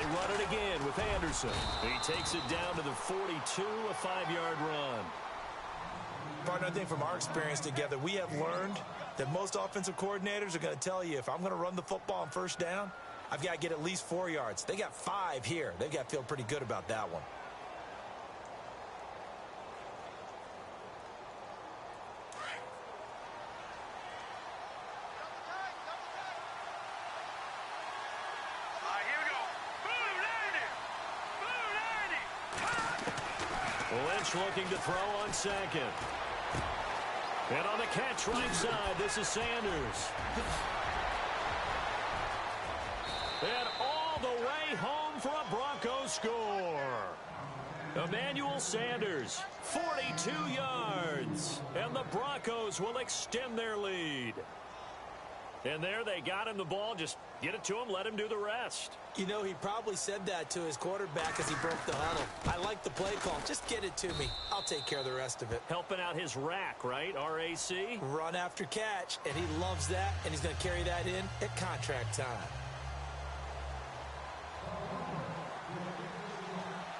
run it again with Anderson. He takes it down to the 42, a 5-yard run. Partner, I think from our experience together, we have learned that most offensive coordinators are going to tell you, if I'm going to run the football on first down, I've got to get at least 4 yards. They got 5 here. They've got to feel pretty good about that one. Lynch looking to throw on second. And on the catch right side, this is Sanders. And all the way home for a Broncos score. Emmanuel Sanders, 42 yards. And the Broncos will extend their lead. And there they got him the ball. Just get it to him, let him do the rest. You know, he probably said that to his quarterback as he broke the huddle. I like the play call. Just get it to me. I'll take care of the rest of it. Helping out his rack, right? RAC? Run after catch, and he loves that, and he's going to carry that in at contract time.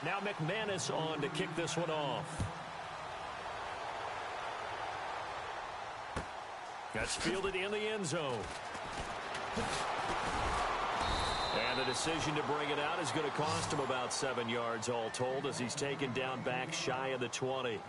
Now McManus on to kick this one off. That's fielded in the end zone. And the decision to bring it out is going to cost him about 7 yards all told as he's taken down back shy of the 20.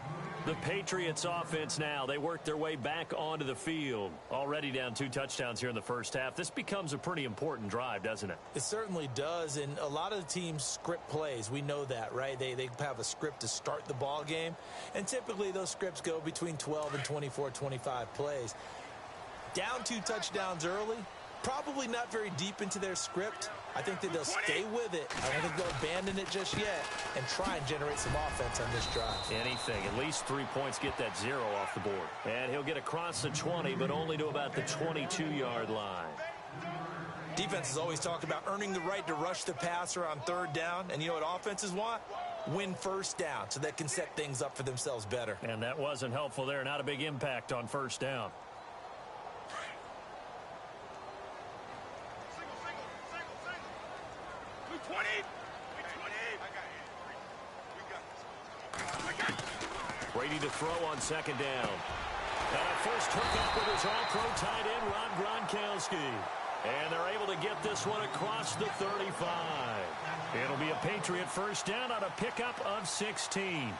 The Patriots offense now, they work their way back onto the field. Already down 2 touchdowns here in the first half. This becomes a pretty important drive, doesn't it? It certainly does, and a lot of the teams script plays. We know that, right? They have a script to start the ball game, and typically those scripts go between 12 and 24, 25 plays. Down 2 touchdowns early, probably not very deep into their script. I think that they'll stay with it. I don't think they'll abandon it just yet and try and generate some offense on this drive. Anything. At least 3 points get that 0 off the board. And he'll get across the 20, but only to about the 22-yard line. Defense has always talked about earning the right to rush the passer on 3rd down. And you know what offenses want? Win first down so they can set things up for themselves better. And that wasn't helpful there. Not a big impact on first down. Brady to throw on 2nd down. And a first hookup with his all-pro tight end, Rob Gronkowski. And they're able to get this one across the 35. It'll be a Patriot first down on a pickup of 16.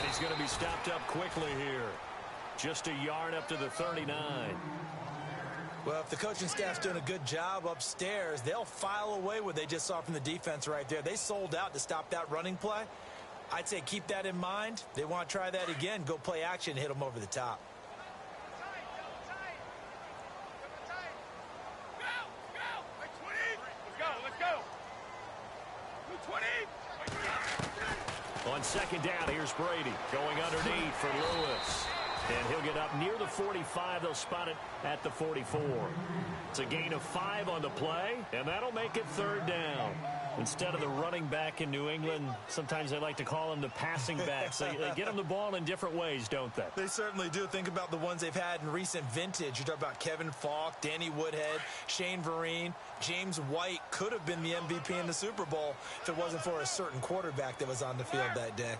He's going to be stopped up quickly here. Just a yard up to the 39. Well, if the coaching staff's doing a good job upstairs, they'll file away what they just saw from the defense right there. They sold out to stop that running play. I'd say keep that in mind. They want to try that again. Go play action and hit them over the top. On 2nd down, here's Brady going underneath for Lewis. And he'll get up near the 45. They'll spot it at the 44. It's a gain of 5 on the play, and that'll make it 3rd down. Instead of the running back in New England, sometimes they like to call them the passing backs. They get them the ball in different ways, don't they? They certainly do. Think about the ones they've had in recent vintage. You talk about Kevin Falk, Danny Woodhead, Shane Vereen. James White could have been the MVP in the Super Bowl if it wasn't for a certain quarterback that was on the field that day.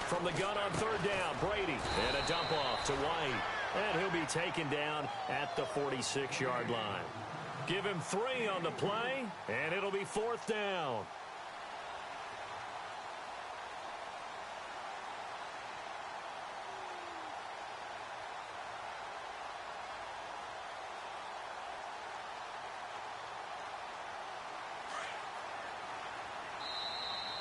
From the gun on 3rd down, Brady. And a dump off to White. And he'll be taken down at the 46-yard line. Give him 3 on the play, and it'll be 4th down.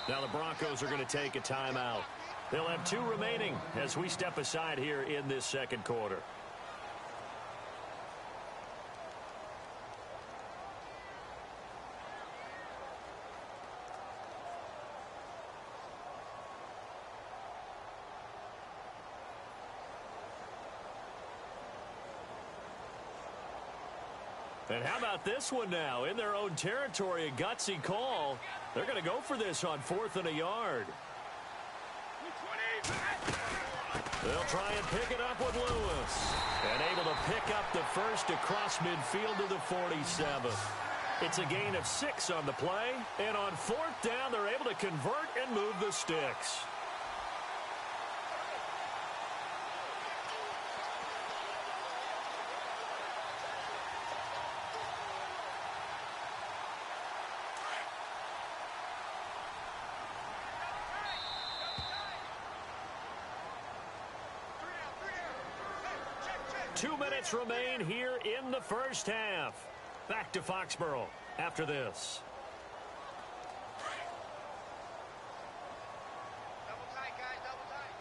Now the Broncos are going to take a timeout. They'll have 2 remaining as we step aside here in this 2nd quarter. And how about this one now? In their own territory, a gutsy call. They're going to go for this on 4th and a yard. They'll try and pick it up with Lewis. And able to pick up the first across midfield to the 47. It's a gain of 6 on the play. And on 4th down, they're able to convert and move the sticks. Two minutes remain here in the first half. Back to Foxborough after this. Double tight, guys, double tight.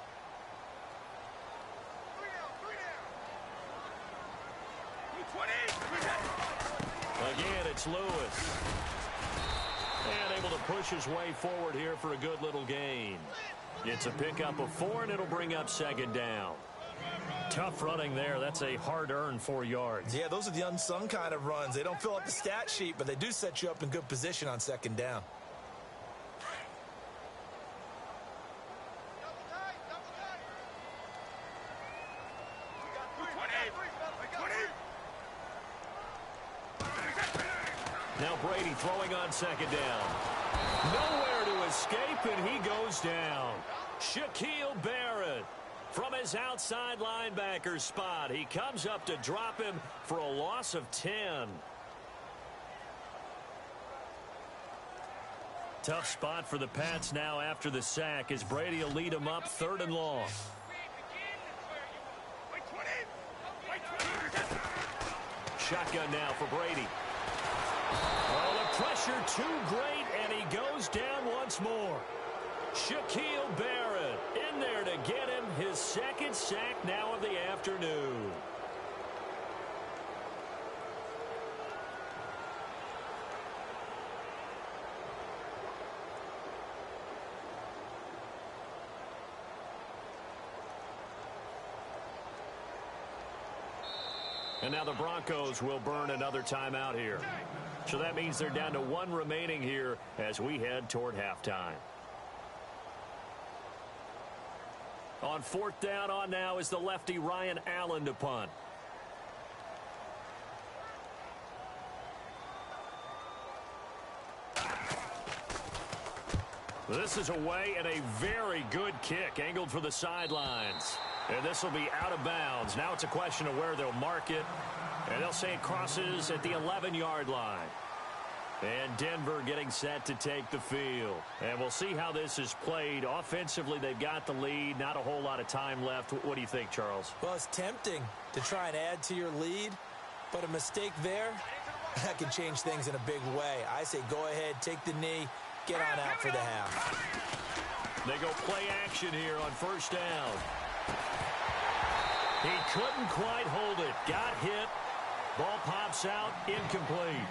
3 down, 20. Again, it's Lewis. And able to push his way forward here for a good little gain. It's a pickup of 4, and it'll bring up 2nd down. Tough running there. That's a hard-earned 4 yards. Yeah, those are the unsung kind of runs. They don't fill up the stat sheet, but they do set you up in good position on 2nd down. Double tight, double tight. We got 20. Now Brady throwing on 2nd down. Nowhere to escape, and he goes down. Shaquille Barrett. From his outside linebacker spot, he comes up to drop him for a loss of 10. Tough spot for the Pats now after the sack as Brady will lead them up 3rd and long. Shotgun now for Brady. Oh, the pressure too great, and he goes down once more. Shaquille Barrett in there to get him his 2nd sack now of the afternoon. And now the Broncos will burn another timeout here. So that means they're down to 1 remaining here as we head toward halftime. On 4th down on now is the lefty Ryan Allen to punt. This is away and a very good kick angled for the sidelines. And this will be out of bounds. Now it's a question of where they'll mark it. And they'll say it crosses at the 11-yard line. And Denver getting set to take the field. And we'll see how this is played. Offensively, they've got the lead. Not a whole lot of time left. What do you think, Charles? Well, it's tempting to try and add to your lead, but a mistake there, that can change things in a big way. I say go ahead, take the knee, get on out for the half. They go play action here on 1st down. He couldn't quite hold it. Got hit. Ball pops out. Incomplete.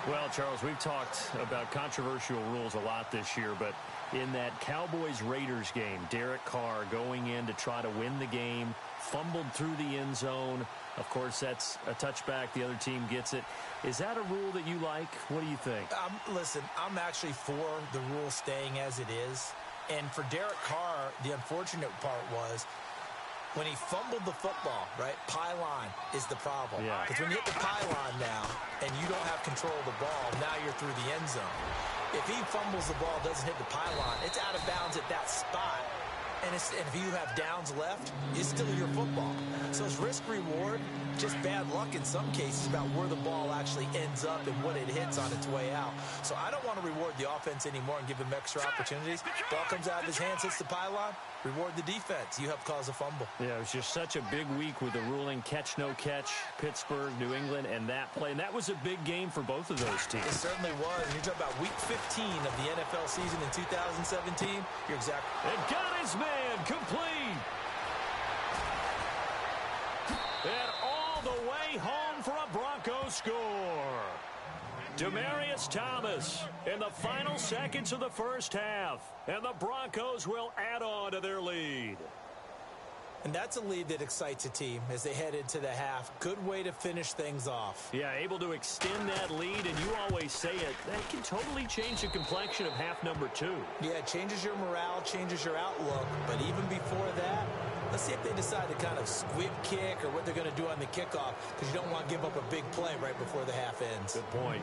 Well, Charles, we've talked about controversial rules a lot this year, but in that Cowboys-Raiders game, Derek Carr going in to try to win the game, fumbled through the end zone. Of course, that's a touchback. The other team gets it. Is that a rule that you like? What do you think? Listen, I'm actually for the rule staying as it is. And for Derek Carr, the unfortunate part was when he fumbled the football, right, pylon is the problem. Because when you hit the pylon now and you don't have control of the ball, now you're through the end zone. If he fumbles the ball, doesn't hit the pylon, it's out of bounds at that spot. And if you have downs left, it's still your football. So it's risk-reward, just bad luck in some cases about where the ball actually ends up and what it hits on its way out. So I don't want to reward the offense anymore and give them extra opportunities. Ball comes out of his hands, hits the pylon, reward the defense. You help cause a fumble. Yeah, it was just such a big week with the ruling catch, no catch, Pittsburgh, New England, and that play. And that was a big game for both of those teams. It certainly was. And you're talking about week 15 of the NFL season in 2017. You're exactly. And got his man complete. And all the way home for a Broncos score. Demaryius Thomas in the final seconds of the first half. And the Broncos will add on to their lead. And that's a lead that excites a team as they head into the half. Good way to finish things off. Yeah, able to extend that lead, and you always say it, that can totally change the complexion of half number 2. Yeah, it changes your morale, changes your outlook. But even before that, let's see if they decide to kind of squib kick or what they're going to do on the kickoff, because you don't want to give up a big play right before the half ends. Good point.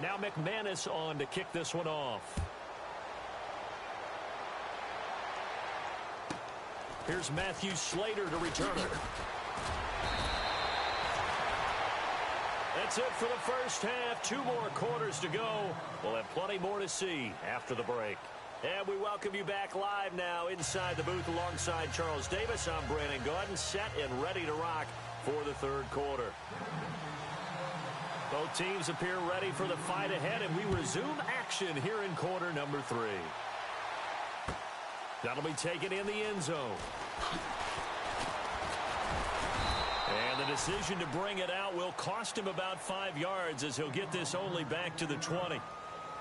Now McManus on to kick this one off. Here's Matthew Slater to return it. That's it for the first half. 2 more quarters to go. We'll have plenty more to see after the break. And we welcome you back live now inside the booth alongside Charles Davis. I'm Brandon Gaudin, set and ready to rock for the third quarter. Both teams appear ready for the fight ahead, and we resume action here in quarter number 3. That'll be taken in the end zone. And the decision to bring it out will cost him about 5 yards as he'll get this only back to the 20.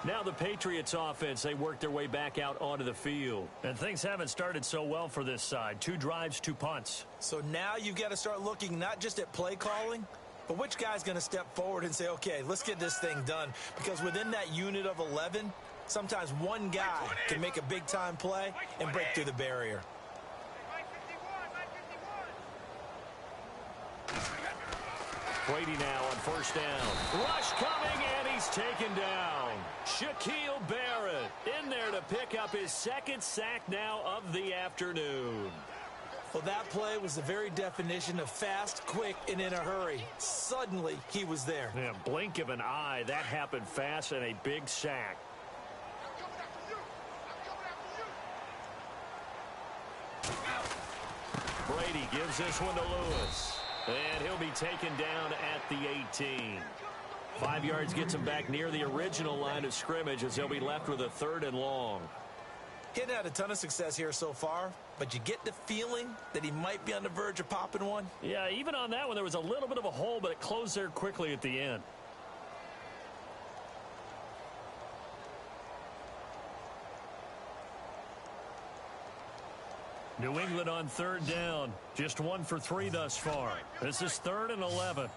Now the Patriots offense, they work their way back out onto the field. And things haven't started so well for this side. 2 drives, 2 punts. So now you've got to start looking not just at play calling, but which guy's going to step forward and say, okay, let's get this thing done. Because within that unit of 11, sometimes one guy can make a big-time play and break through the barrier. Brady now on first down. Rush coming, and he's taken down. Shaquille Barrett in there to pick up his 2nd sack now of the afternoon. Well, that play was the very definition of fast, quick, and in a hurry. Suddenly, he was there. Yeah, blink of an eye. That happened fast and a big sack. Brady gives this one to Lewis. And he'll be taken down at the 18. 5 yards gets him back near the original line of scrimmage as they'll be left with a 3rd and long. He hadn't had a ton of success here so far, but you get the feeling that he might be on the verge of popping one. Yeah, even on that one, there was a little bit of a hole, but it closed there quickly at the end. New England on 3rd down. Just 1 for 3 thus far. This is 3rd and 11.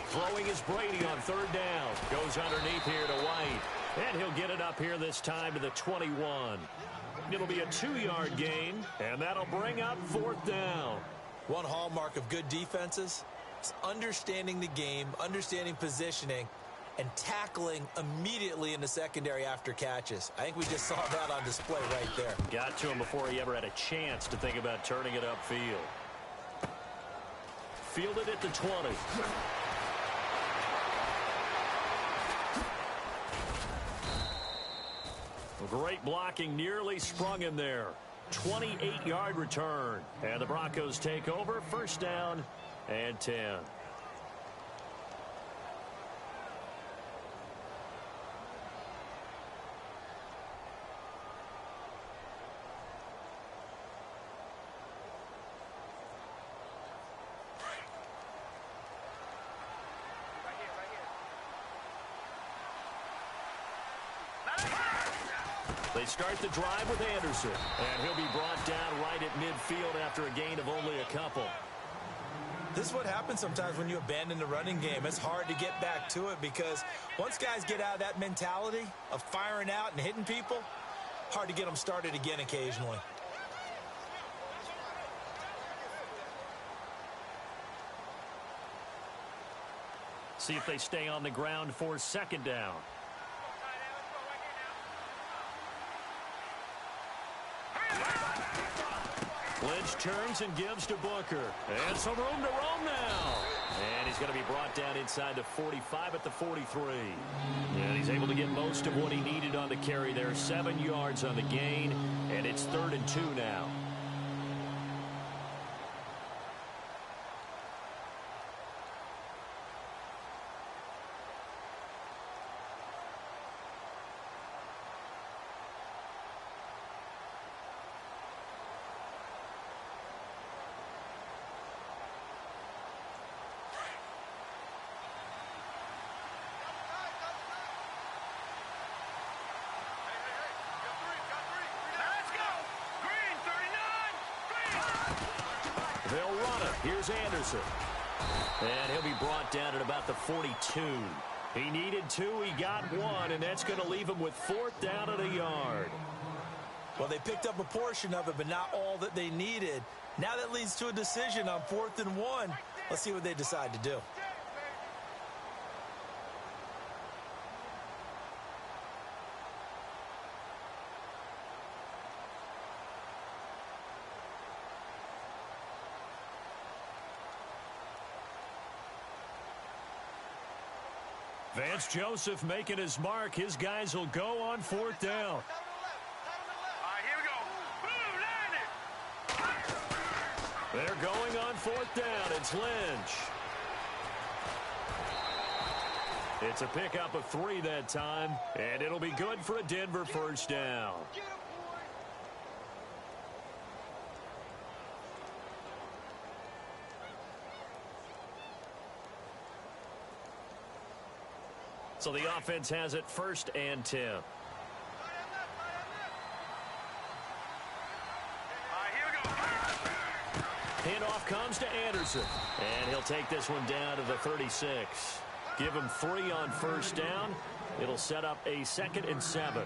Throwing is Brady on 3rd down. Goes underneath here to White. And he'll get it up here this time to the 21. It'll be a 2-yard gain, and that'll bring up 4th down. One hallmark of good defenses is understanding the game, understanding positioning, and tackling immediately in the secondary after catches. I think we just saw that on display right there. Got to him before he ever had a chance to think about turning it upfield. Fielded at the 20. Great blocking, nearly sprung him there. 28-yard return. And the Broncos take over, 1st down and 10. They start the drive with Anderson, and he'll be brought down right at midfield after a gain of only a couple. This is what happens sometimes when you abandon the running game. It's hard to get back to it because once guys get out of that mentality of firing out and hitting people, hard to get them started again occasionally. See if they stay on the ground for 2nd down. Lynch turns and gives to Booker. And some room to roam now. And he's going to be brought down inside the 45 at the 43. And he's able to get most of what he needed on the carry there. 7 yards on the gain. And it's 3rd and 2 now. Here's Anderson. And he'll be brought down at about the 42. He needed 2, he got 1, and that's going to leave him with 4th down at a yard. Well, they picked up a portion of it, but not all that they needed. Now that leads to a decision on 4th and 1. Let's see what they decide to do. Vance Joseph making his mark. His guys will go on 4th down. They're going on 4th down. It's Lynch. It's a pickup of 3 that time, and it'll be good for a Denver 1st down. So the offense has it 1st and 10. Handoff comes to Anderson. And he'll take this one down to the 36. Give him 3 on 1st down. It'll set up a 2nd and 7.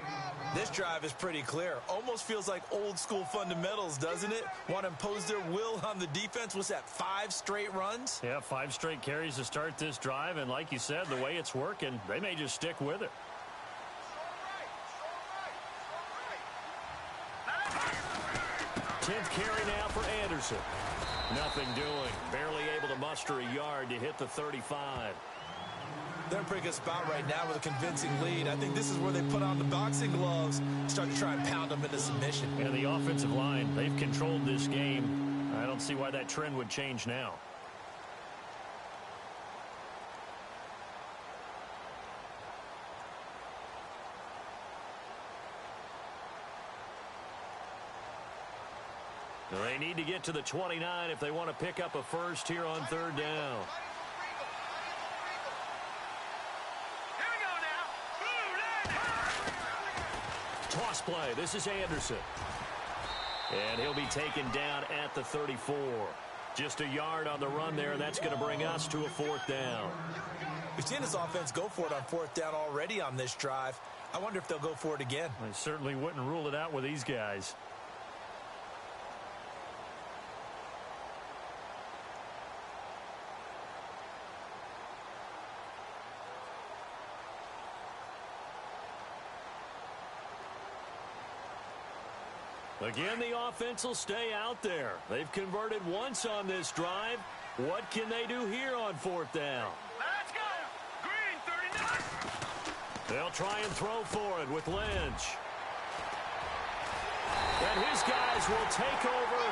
This drive is pretty clear. Almost feels like old school fundamentals, doesn't it? Want to impose their will on the defense. What's that, 5 straight runs? Yeah, 5 straight carries to start this drive. And like you said, the way it's working, they may just stick with it. Tenth carry now for Anderson. Nothing doing. Barely able to muster a yard to hit the 35. They're in a pretty good spot right now with a convincing lead. I think this is where they put on the boxing gloves, start to try and pound them into submission. And the offensive line, they've controlled this game. I don't see why that trend would change now. They need to get to the 29 if they want to pick up a 1st here on 3rd down. Toss play. This is Anderson. And he'll be taken down at the 34. Just a yard on the run there. That's going to bring us to a 4th down. We've seen this offense go for it on 4th down already on this drive. I wonder if they'll go for it again. I certainly wouldn't rule it out with these guys. Again, the offense will stay out there. They've converted once on this drive. What can they do here on 4th down? Let's go! Green, 39! They'll try and throw for it with Lynch. And his guys will take over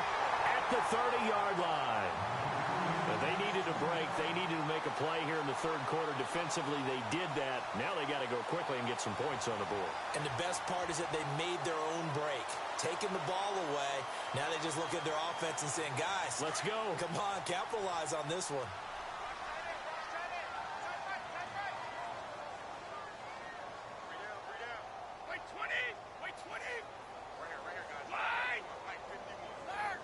at the 30-yard line. But they needed a break. They needed to make a play here in the 3rd quarter. Defensively, they did that. Now they got to go quickly and get some points on the board. And the best part is that they made their own break. Taking the ball away. Now they just look at their offense and saying, guys, let's go. Come on, capitalize on this one. Wait, 20! Wait, 20! Right here, guys. Wait! Wait, 51.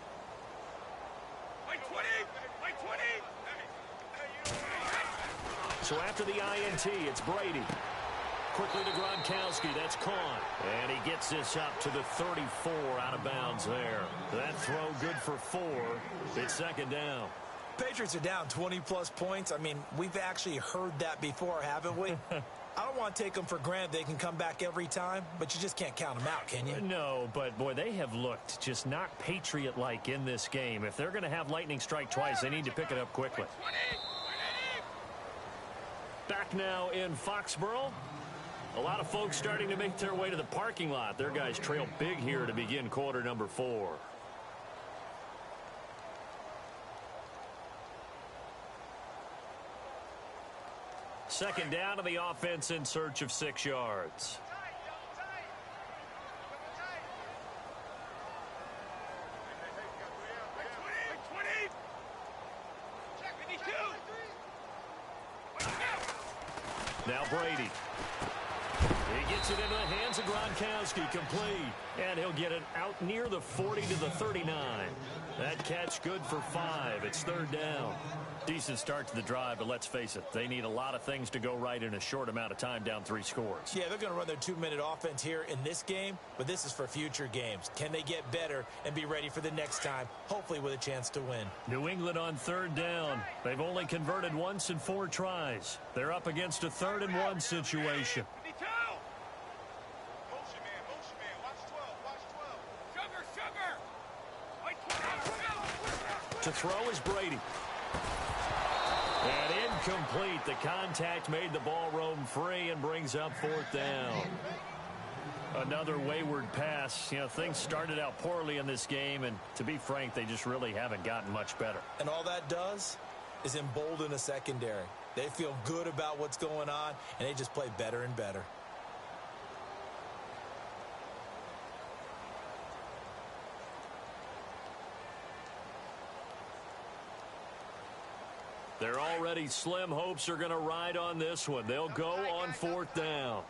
Wait, 20! Wait, 20! So after the INT, it's Brady. Quickly to Gronkowski. That's caught. And he gets this up to the 34 out of bounds there. That throw good for 4. It's 2nd down. Patriots are down 20-plus points. I mean, we've actually heard that before, haven't we? I don't want to take them for granted they can come back every time, but you just can't count them out, can you? No, but, boy, they have looked just not Patriot-like in this game. If they're going to have lightning strike twice, they need to pick it up quickly. Back now in Foxborough. A lot of folks starting to make their way to the parking lot. Their guys trail big here to begin quarter number 4. Second down to the offense in search of 6 yards. Now Brady. He gets it into the hands of Gronkowski, complete. And he'll get it out near the 40 to the 39. That catch good for 5. It's third down. Decent start to the drive, but let's face it, they need a lot of things to go right in a short amount of time, down 3 scores. Yeah, they're going to run their 2-minute offense here in this game, but this is for future games. Can they get better and be ready for the next time, hopefully with a chance to win? New England on third down. They've only converted once in 4 tries. They're up against a 3rd and 1 situation. To throw is Brady. And incomplete. The contact made the ball roam free and brings up 4th down. Another wayward pass. You know, things started out poorly in this game, and to be frank, they just really haven't gotten much better. And all that does is embolden a secondary. They feel good about what's going on, and they just play better and better. They're already slim hopes are going to ride on this one. They'll go on 4th down.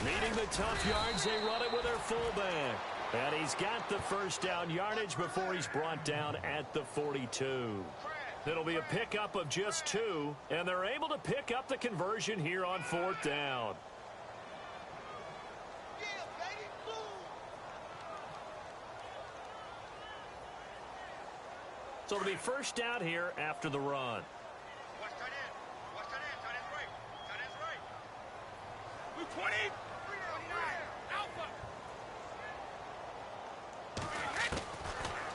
Needing the tough yards, they run it with their fullback. And he's got the first down yardage before he's brought down at the 42. It'll be a pickup of just 2, and they're able to pick up the conversion here on 4th down. So it'll be first down here after the run. Watch tight end. Watch tight end. Tight end's right. Tight end's right. Blue 20. 29. Alpha.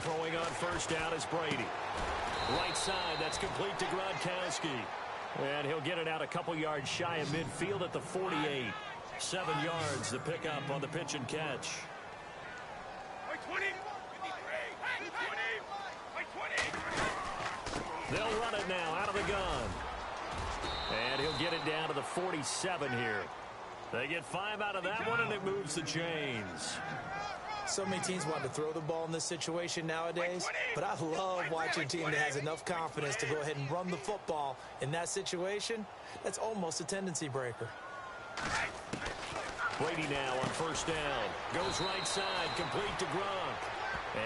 Throwing on first down is Brady. Right side, that's complete to Gronkowski. And he'll get it out a couple yards shy of midfield at the 48. 7 yards to pick up on the pitch and catch. 20. 53. 20. They'll run it now out of the gun. And he'll get it down to the 47 here. They get 5 out of that one, and it moves the chains. So many teams want to throw the ball in this situation nowadays, but I love watching a team that has enough confidence to go ahead and run the football in that situation. That's almost a tendency breaker. Brady now on first down. Goes right side, complete to Gronk.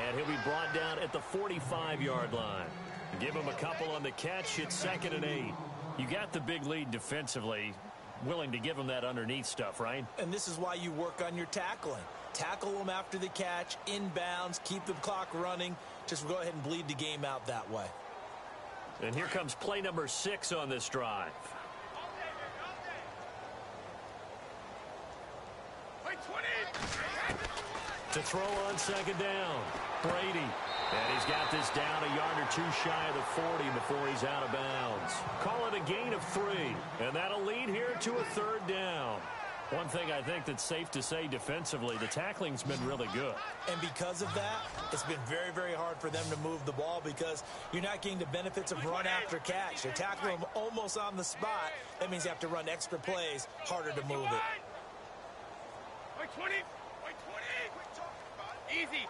And he'll be brought down at the 45-yard line. Give him a couple on the catch. It's 2nd and 8. You got the big lead defensively. Willing to give him that underneath stuff, right? And this is why you work on your tackling. Tackle them after the catch, inbounds, keep the clock running. Just go ahead and bleed the game out that way. And here comes play number 6 on this drive. To throw on 2nd down, Brady. And he's got this down a yard or 2 shy of the 40 before he's out of bounds. Call it a gain of 3, and that'll lead here to a 3rd down. One thing I think that's safe to say defensively, the tackling's been really good. And because of that, it's been very, very hard for them to move the ball because you're not getting the benefits of run after catch. They're tackling them almost on the spot. That means you have to run extra plays, harder to move it. 20. 20. Easy.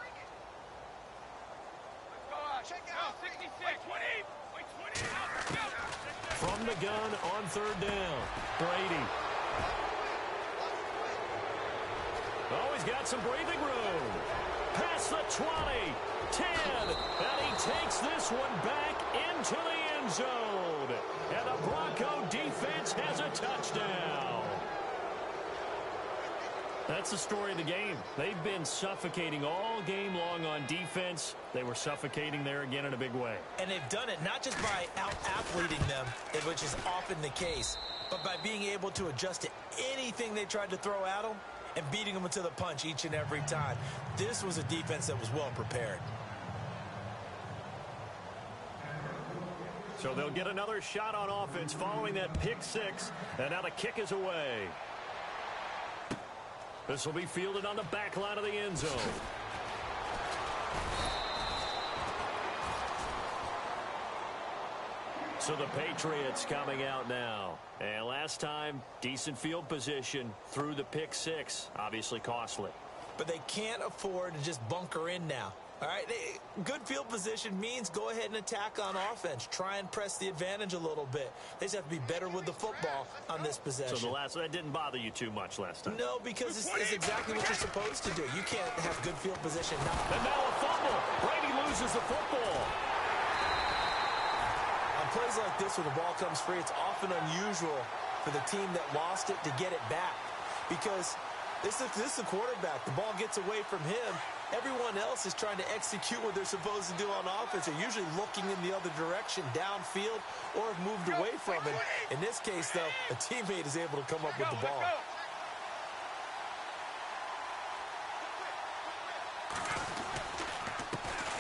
Check out 66. 20. From the gun on 3rd down, Brady. Oh, he's got some breathing room. Past the 20, 10, and he takes this one back into the end zone. And the Bronco defense has a touchdown. That's the story of the game. They've been suffocating all game long on defense. They were suffocating there again in a big way. And they've done it not just by out-athleting them, which is often the case, but by being able to adjust to anything they tried to throw at them and beating them to the punch each and every time. This was a defense that was well prepared. So they'll get another shot on offense following that pick 6, and now the kick is away. This will be fielded on the back line of the end zone. So the Patriots coming out now. And last time, decent field position through the pick 6. Obviously costly. But they can't afford to just bunker in now. All right, good field position means go ahead and attack on offense. Try and press the advantage a little bit. They just have to be better with the football on this possession. So that didn't bother you too much last time? No, because it's exactly what you're supposed to do. You can't have good field position. And now a fumble. Brady loses the football. On plays like this where the ball comes free, it's often unusual for the team that lost it to get it back. Because this is the quarterback. The ball gets away from him. Everyone else is trying to execute what they're supposed to do on offense. They're usually looking in the other direction, downfield, or have moved away from it. In this case, though, a teammate is able to come up with the ball.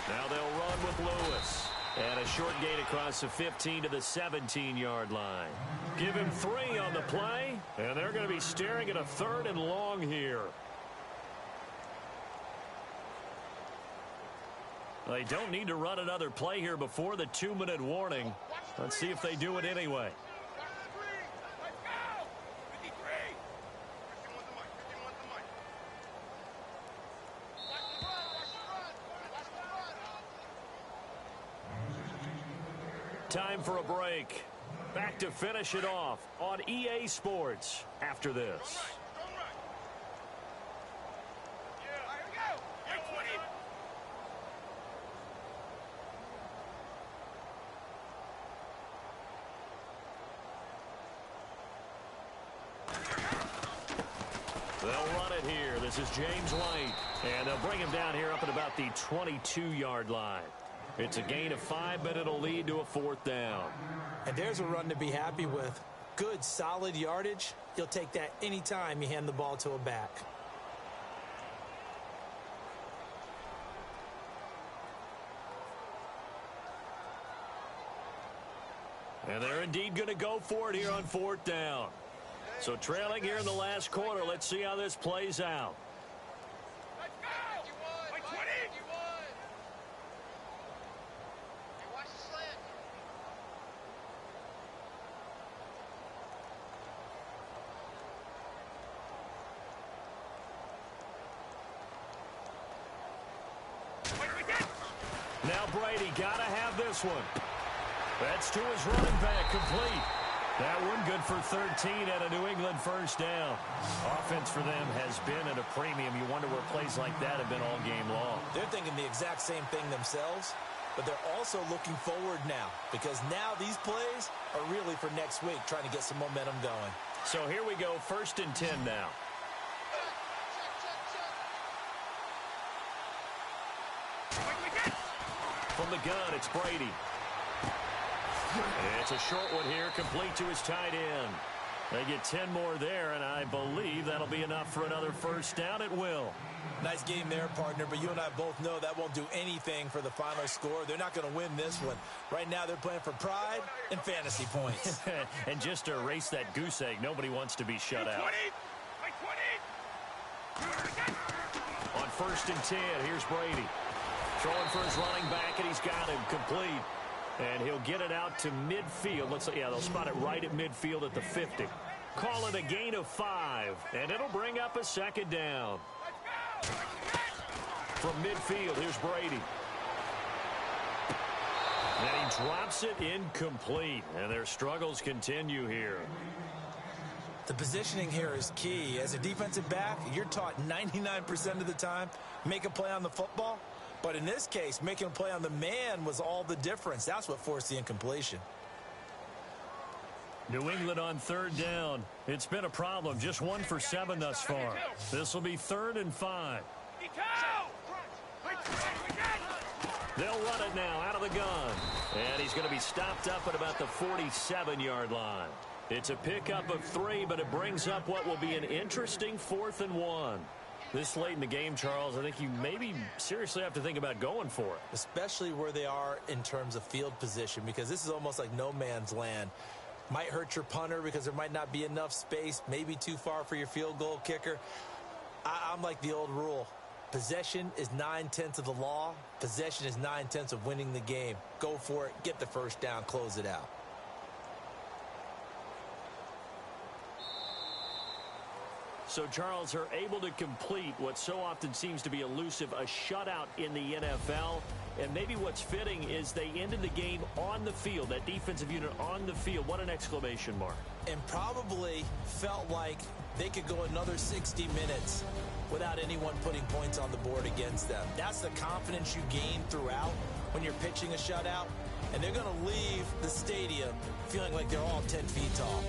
Now they'll run with Lewis. And a short gain across the 15 to the 17-yard line. Give him 3 on the play, and they're going to be staring at a 3rd and long here. They don't need to run another play here before the 2-minute warning. Let's see if they do it anyway. Time for a break. Back to finish it off on EA Sports after this. They'll run it here. This is James White. And they'll bring him down here up at about the 22-yard line. It's a gain of 5, but it'll lead to a 4th down. And there's a run to be happy with. Good, solid yardage. You'll take that anytime you hand the ball to a back. And they're indeed going to go for it here on 4th down. So trailing here in the last quarter. Let's see how this plays out. Now Brady got to have this one. That's to his running back, complete. That one good for 13 at a New England first down. Offense for them has been at a premium. You wonder where plays like that have been all game long. They're thinking the exact same thing themselves, but they're also looking forward now because now these plays are really for next week, trying to get some momentum going. So here we go, 1st and 10 now. From the gun, it's Brady. It's a short one here, complete to his tight end. They get 10 more there, and I believe that'll be enough for another first down. It will. Nice game there, partner, but you and I both know that won't do anything for the final score. They're not going to win this one. Right now, they're playing for pride and fantasy points. And just to erase that goose egg, nobody wants to be shut out. On 1st and 10, here's Brady. Throwing for his running back, and he's got him complete. And he'll get it out to midfield. Looks like, yeah, they'll spot it right at midfield at the 50. Call it a gain of 5, and it'll bring up a 2nd down. From midfield, here's Brady. And he drops it incomplete, and their struggles continue here. The positioning here is key. As a defensive back, you're taught 99% of the time, make a play on the football. But in this case, making a play on the man was all the difference. That's what forced the incompletion. New England on 3rd down. It's been a problem. Just 1 for 7 thus far. This will be 3rd and 5. They'll run it now out of the gun. And he's going to be stopped up at about the 47-yard line. It's a pickup of 3, but it brings up what will be an interesting 4th and 1. This late in the game, Charles, I think you maybe seriously have to think about going for it. Especially where they are in terms of field position, because this is almost like no man's land. Might hurt your punter because there might not be enough space, maybe too far for your field goal kicker. I'm like the old rule. Possession is 9/10 of the law. Possession is 9/10 of winning the game. Go for it, get the first down, close it out. So, Charles, are able to complete what so often seems to be elusive, a shutout in the NFL. And maybe what's fitting is they ended the game on the field, that defensive unit on the field. What an exclamation mark. And probably felt like they could go another 60 minutes without anyone putting points on the board against them. That's the confidence you gain throughout when you're pitching a shutout. And they're going to leave the stadium feeling like they're all 10 feet tall.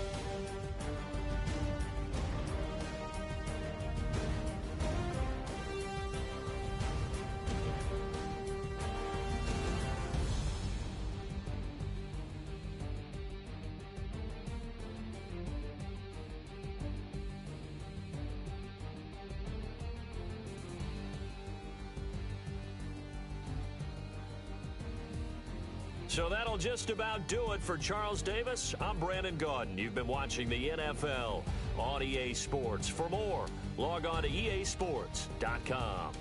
So that'll just about do it for Charles Davis. I'm Brandon Gaudin. You've been watching the NFL on EA Sports. For more, log on to easports.com.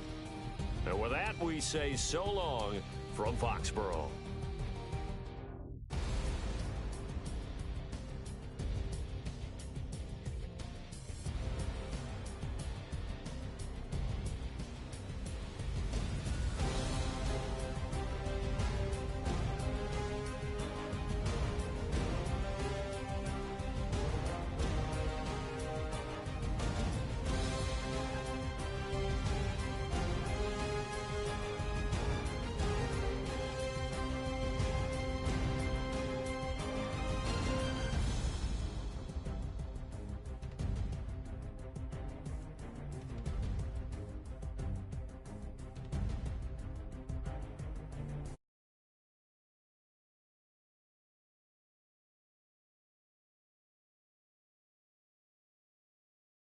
And with that, we say so long from Foxborough.